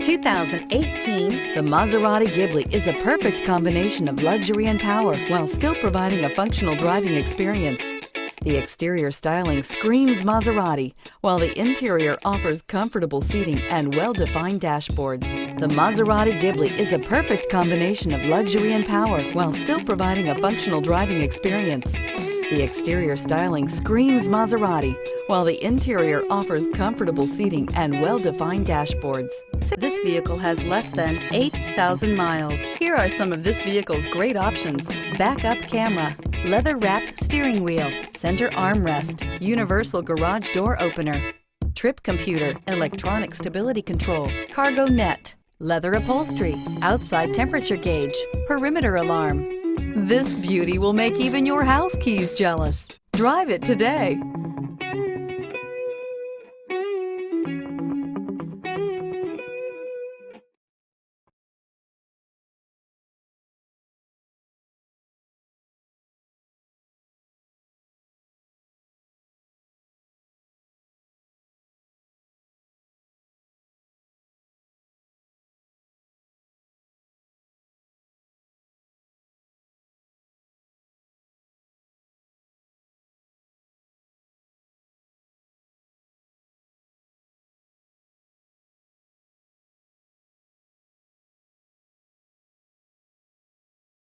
2018, the Maserati Ghibli is a perfect combination of luxury and power while still providing a functional driving experience. The exterior styling screams Maserati, while the interior offers comfortable seating and well-defined dashboards. The Maserati Ghibli is a perfect combination of luxury and power while still providing a functional driving experience. The exterior styling screams Maserati, while the interior offers comfortable seating and well-defined dashboards. This vehicle has less than 8,000 miles. Here are some of this vehicle's great options: backup camera, leather-wrapped steering wheel, center armrest, universal garage door opener, trip computer, electronic stability control, cargo net, leather upholstery, outside temperature gauge, perimeter alarm. This beauty will make even your house keys jealous. Drive it today.